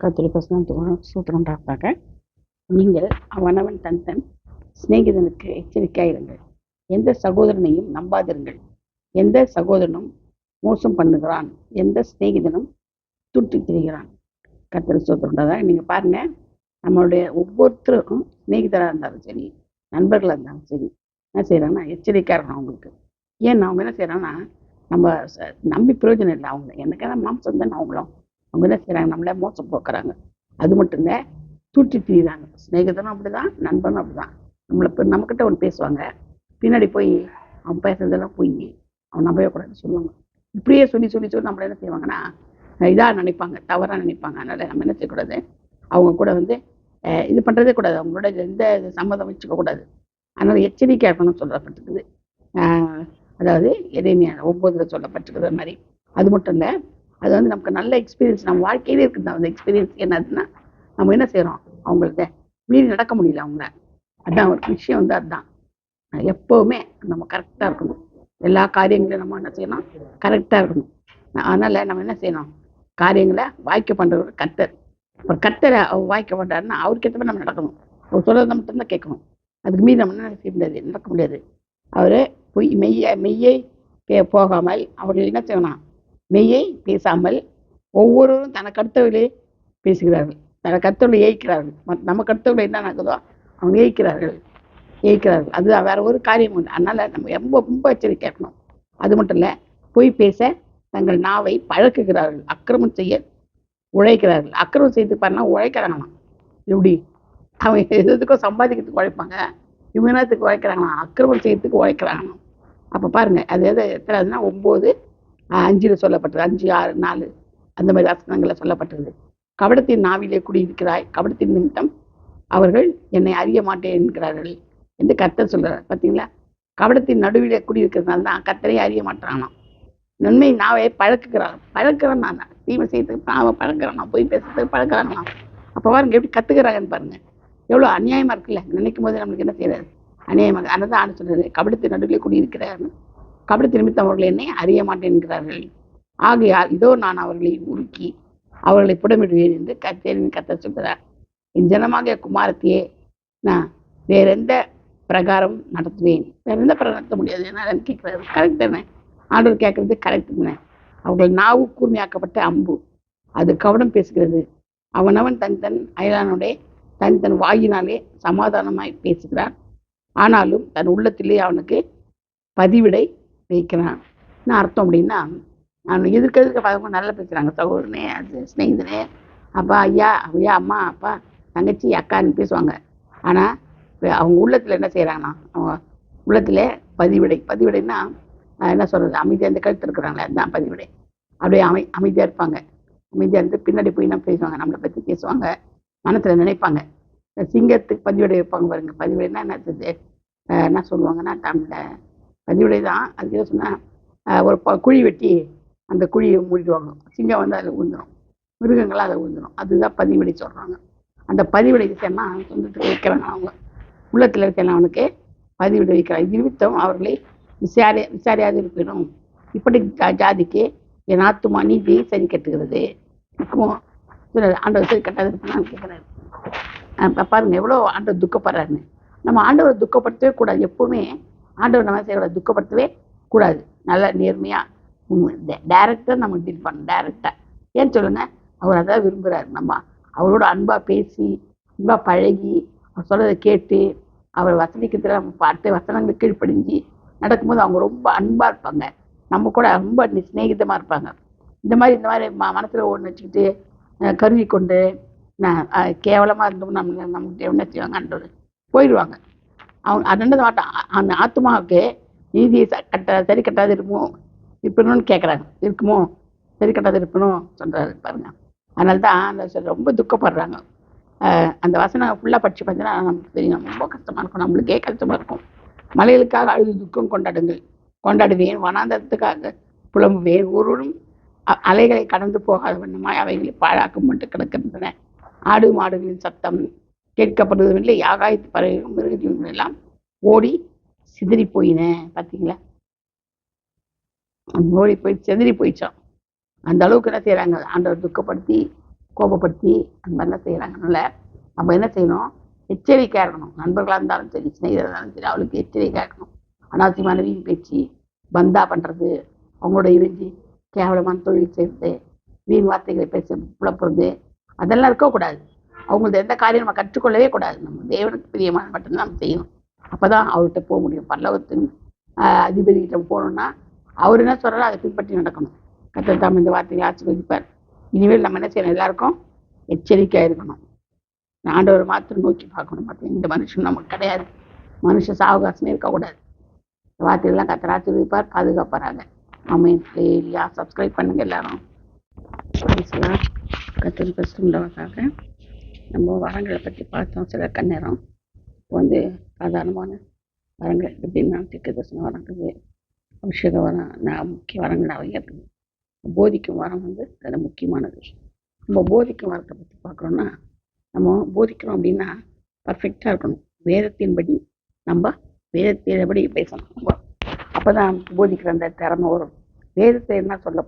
கர்த்தருடைய பரிசுத்த ஸ்தோத்திரம் உண்டாவதாக. நீங்கள் அவனவன் தன் தன் சிநேகிதனுக்கு எச்சரிக்கையாயிருங்கள். எந்த சகோதரனையும் நம்பாதிருங்கள். எந்த சகோதரனும் மோசம் பண்ணுகிறான், எந்த சிநேகிதனும் துட்டி திரிகிறான். கர்த்தருடைய ஸ்தோத்திரம் உண்டாவதாக. நீங்கள் பாருங்க, நம்மளுடைய ஒவ்வொருத்தரும் சிநேகிதராக இருந்தாலும் சரி, நண்பர்களாக இருந்தாலும் சரி, என்ன செய்யறாங்கன்னா எச்சரிக்கையாக இருக்கணும் அவங்களுக்கு. ஏன்னா அவங்க என்ன செய்யறாங்கன்னா, நம்ம நம்பி பிரயோஜனம் இல்லை. அவங்க எனக்கான மாம்சம் தானே அவங்களும். அவங்க என்ன செய்யறாங்க, நம்மள மோசம் போக்குறாங்க. அது மட்டும் இல்லை, தூட்டி திரியிறாங்க. சிநேகிதனும் அப்படிதான், நண்பனும் அப்படிதான். நம்மக்கிட்ட ஒன்று பேசுவாங்க, பின்னாடி போய் அவன் பேசுறதெல்லாம் போய் அவன் நம்பவே கூடாதுன்னு சொல்லுவாங்க. இப்படியே சொல்லி சொல்லி சொல்லி நம்மள என்ன செய்வாங்கன்னா இதாக நினைப்பாங்க, தவறாக நினைப்பாங்க. அதனால நம்ம என்ன செய்யக்கூடாது, அவங்க கூட இது பண்ணுறதே கூடாது, அவங்களோட எந்த சம்மதம் வச்சுக்க கூடாது. அதனால எச்சரிக்கையாக இருக்கணும்னு சொல்லப்பட்டிருக்குது. அதாவது எரேமியா 9 சொல்லப்பட்டிருக்குது அது மாதிரி. அது மட்டும் இல்லை, அது நமக்கு நல்ல எக்ஸ்பீரியன்ஸ், நம்ம வாழ்க்கையிலே இருக்குது. அந்த எக்ஸ்பீரியன்ஸ் என்னதுன்னா, நம்ம என்ன செய்கிறோம், அவங்கள்ட்ட மீறி நடக்க முடியல அவங்கள. அதுதான் ஒரு விஷயம் அதுதான். எப்போவுமே நம்ம கரெக்டாக இருக்கணும். எல்லா காரியங்களையும் நம்ம என்ன செய்யணும், கரெக்டாக இருக்கணும். அதனால் நம்ம என்ன செய்யணும், காரியங்களை வாய்க்க பண்ணுறவர் கர்த்தர். இப்போ கர்த்தரை அவர் வாய்க்க பண்ணுறாருன்னா அவருக்கு ஏற்ற மாதிரி நம்ம நடக்கணும். அவர் சொல்கிறத மட்டும்தான் கேட்கணும். அதுக்கு மீறி நம்ம என்ன செய்ய முடியாது, நடக்க முடியாது. அவர் மெய்யை போகாமல் அவர்கள் என்ன செய்யணும், மெய்யை பேசாமல் ஒவ்வொருவரும் தனக்கு அடுத்தவர்களே பேசுகிறார்கள், தனக்கு அடுத்தவர்களை ஏய்க்கிறார்கள். நம்ம அடுத்தவர்களை என்ன நடக்குதோ அவங்க ஏய்க்கிறார்கள். அது வேற ஒரு காரியம் உண்டு. அதனால நம்ம ரொம்ப ரொம்ப எச்சரிக்கை இருக்கணும். அது மட்டும் இல்லை, பொய் பேச தங்கள் நாவை பழக்குகிறார்கள், அக்கிரமம் செய்ய உழைக்கிறார்கள். அக்கிரமம் செய்து பாருன்னா உழைக்கிறாங்களாம். எப்படி அவங்க எதுக்கும் சம்பாதிக்கிறதுக்கு உழைப்பாங்க, இவங்க என்னத்துக்கு உழைக்கிறாங்களாம், அக்கிரமம் செய்யறதுக்கு உழைக்கிறாங்களாம். அப்போ பாருங்க, அது எத்தனைனா 9:5 சொல்லப்பட்டது, 5, 6, 4 அந்த மாதிரி வசனங்களை சொல்லப்பட்டது. கபடத்தின் நாவிலே குடியிருக்கிறாய், கபடத்தின் நிமித்தம் அவர்கள் என்னை அறிய மாட்டேன் என்கிறார்கள் என்று கர்த்தர் சொல்றார். பார்த்தீங்களா, கபடத்தின் நடுவிலே குடியிருக்கிறதுனால தான் கர்த்தரை அறிய மாட்டாங்களாம். நன்மை நாவை பழக்கிறான் நான் தீமை செய்யறதுக்கு நாவை பழக்கிறான், போய் பேசுறதுக்கு பழக்கிறாங்களாம். அப்போ பாருங்க எப்படி கத்துக்கிறாங்கன்னு பாருங்க. எவ்வளோ அநியாயமா இருக்குல்ல, நினைக்கும் போது நம்மளுக்கு என்ன செய்யறது, அநியாயமாக. அதனால ஆண்டு சொல்றது, கபடத்தின் நடுவிலே குடியிருக்கிறார்கள், கபடத்தின் நிமித்தம் அவர்கள் என்னை அறிய மாட்டேன் என்கிறார்கள். ஆகையால் இதோ நான் அவர்களை உருக்கி அவர்களை புடமிடுவேன் என்று கர்த்தர் சொல்கிறார். என் ஜனமாக குமாரத்தையே நான் வேற எந்த பிரகாரம் நடத்துவேன், வேற எந்த பிரகாரம் நடத்த முடியாது. என்ன கேட்கிறாரு, கரெக்ட் தானே, ஆண்டவர் கேட்கறது கரெக்ட் தானே. அவர்கள் நாவு கூர்மையாக்கப்பட்ட அம்பு, அது கவனம் பேசுகிறது. அவனவன் தன் தன் அயலானுடைய தன் தன் வாயினாலே சமாதானமாய் பேசுகிறான், ஆனாலும் தன் உள்ளத்திலே அவனுக்கு பதிவிடை வைக்கிறான். என்ன அர்த்தம் அப்படின்னா, நான் எதிர்க்க நல்லா பேசுகிறாங்க, சகோதரனே, அது ஸ்நேகிதனே, அப்பா, ஐயா, அம்மா, அப்பா, தங்கச்சி, அக்கான்னு பேசுவாங்க. ஆனால் அவங்க உள்ளத்தில் என்ன செய்கிறாங்கன்னா, அவங்க உள்ளத்தில் பதிவிடைன்னா என்ன சொல்கிறது, அமைதியாக இருந்து கழுத்து இருக்கிறாங்களே, அதுதான் பதிவிடை. அப்படியே அமைதியாக இருப்பாங்க. அமைதியாக இருந்து பின்னாடி போய் என்ன பேசுவாங்க, நம்மளை பற்றி பேசுவாங்க, மனசில் நினைப்பாங்க. சிங்கத்துக்கு பதிவிடை வைப்பாங்க பாருங்க. பதிவிடைன்னா என்ன சொல்லுவாங்கன்னா, தமிழில் பதிவிடை தான். அதுக்கு சொன்னால் ஒரு குழி வெட்டி அந்த குழியை மூடிடுவாங்க. சிங்கம் அதில் விழுந்துடும், மிருகங்கள்லாம் அதில் விழுந்துடும். அதுதான் பதிவிடை சொல்கிறாங்க. அந்த பதிவிடை விஷயமா சொந்தத்துக்கு வைக்கிறாங்க. அவங்க உள்ளத்தில் இருக்கலாம் அவனுக்கு பதிவிடை வைக்கிறாங்க. நிமித்தம் அவர்களை விசாரியாது இருக்கணும். இப்படி ஜாதிக்கு என் ஆத்துமா நீதியை சரி கட்டுகிறது. ஆண்டவர் சரி கட்டாது இருக்கணும்னு கேட்குறாரு. பாருங்க எவ்வளோ ஆண்டவர் துக்கப்படுறாருன்னு. நம்ம ஆண்டவரை துக்கப்படுத்தவே கூடாது. எப்பவுமே ஆண்டவர் நம்ம செய்யக்கூடாது, துக்கப்படுத்தவே கூடாது. நல்லா நேர்மையாக டைரக்டாக நம்ம டீல் பண்ணணும். டைரக்டாக ஏன்னு சொல்லுங்க, அவர் அதான் விரும்புகிறார். நம்ம அவரோட அன்பாக பேசி, அன்பாக பழகி, அவர் சொல்றதை கேட்டு, அவர் வசதிக்கிறதுல நம்ம பார்த்து வசனங்களை கீழ்ப்படிஞ்சு நடக்கும்போது அவங்க ரொம்ப அன்பாக இருப்பாங்க. நம்ம கூட ரொம்ப சிநேகிதமாக இருப்பாங்க. இந்த மாதிரி மனசில் ஒன்று வச்சுக்கிட்டு கருவி கொண்டு கேவலமாக இருந்தோம்னா நம்மகிட்ட என்ன செய்வாங்க, ஆண்டவர் போயிடுவாங்க. அவங்க அது மாட்டான். அந்த ஆத்மாவுக்கு நீதியை சரி கட்டாது இருக்கணும்னு கேட்குறாங்க. இருக்குமோ, சரி கட்டாது இருக்கணும் சொல்கிறாரு பாருங்க. அதனால தான் அந்த ரொம்ப துக்கப்படுறாங்க. அந்த வசனம் ஃபுல்லாக படித்து பார்த்தீங்கன்னா நமக்கு தெரியும், ரொம்ப கஷ்டமாக இருக்கும், நம்மளுக்கே கஷ்டமாக இருக்கும். மலைகளுக்காக அழுது துக்கம் கொண்டாடுவேன், வனாந்தரத்துக்காக புலம்புவேன். ஒருவரும் அலைகளை கடந்து போகாத வண்ணமாய் அவைகளை பாழாக்கம் மட்டும் கிடக்கின்றன. ஆடு மாடுகளின் சத்தம் கேட்கப்படுவதில்லை, ஆகாயத்து பறவைகளும் மிருகஜீவன்கள் எல்லாம் ஓடி சிதறி போயின. பார்த்தீங்களா, ஓடி போய் சிதறி போயிடுச்சோம். அந்த அளவுக்கு என்ன செய்கிறாங்க, ஆண்டவர் துக்கப்படுத்தி கோபப்படுத்தி அந்த மாதிரிலாம் செய்கிறாங்க. அதனால் நம்ம என்ன செய்யணும், எச்சரிக்கையாக இருக்கணும். நண்பர்களாக இருந்தாலும் சரி, சிநேகிதராக இருந்தாலும் சரி, அவளுக்கு எச்சரிக்கையாக இருக்கணும். அனாவசியமான வீண் பேச்சு, பந்தா பண்ணுறது, அவங்களோட இருந்து கேவலமான தொழில் செய்கிறது, வீண் வார்த்தைகளை பேச புலப்புறது, அதெல்லாம் இருக்கக்கூடாது. அவங்களது எந்த காரியம் நம்ம கற்றுக்கொள்ளவே கூடாது. நம்ம தேவனுக்கு பிரியமான மட்டும்தான் நம்ம செய்யணும். அப்போ தான் அவர்கிட்ட போக முடியும். பல்லவத்தின் அதிபதிகிட்ட போகணுன்னா அவர் என்ன சொல்கிறாரோ அதை பின்பற்றி நடக்கணும். கர்த்தர் தாம் இந்த வார்த்தையை ஆசீர்வதிப்பார். இனிமேல் நம்ம என்ன செய்யணும், எல்லாருக்கும் எச்சரிக்கையாக இருக்கணும். ஆண்டவரை மாத்திரம் நோக்கி பார்க்கணும். மற்ற இந்த மனுஷன் நமக்கு கிடையாது. மனுஷன் சாவகாசமே இருக்கக்கூடாது. இந்த வார்த்தையெல்லாம் கர்த்தர் ஆசீர்வதிப்பார், பாதுகாப்பாராங்க. ஆமென். ஹல்லேலூயா. சப்ஸ்கிரைப் பண்ணுங்க எல்லாரும். கர்த்தர் பிரசன்னமாக நம்ம வரங்களை பற்றி பார்த்தோம். சில நேரம் வந்து சாதாரணமான வரங்கள் எப்படின்னா தீர்க்கதரிசன வரம் இருக்குது, அபிஷேக வரம், முக்கிய வரங்கள் நிறைய இருக்குது. போதிக்கும் வரம் வந்து அதில் முக்கியமானது. நம்ம போதிக்கும் வரத்தை பற்றி பார்க்குறோன்னா, நம்ம போதிக்கிறோம் அப்படின்னா பர்ஃபெக்டாக இருக்கணும். வேதத்தின்படி நம்ம வேதத்தின்படி பேசணும். நம்ம அப்போ தான் போதிக்கிற அந்த திறமை வரும். வேதத்தை என்ன சொல்ல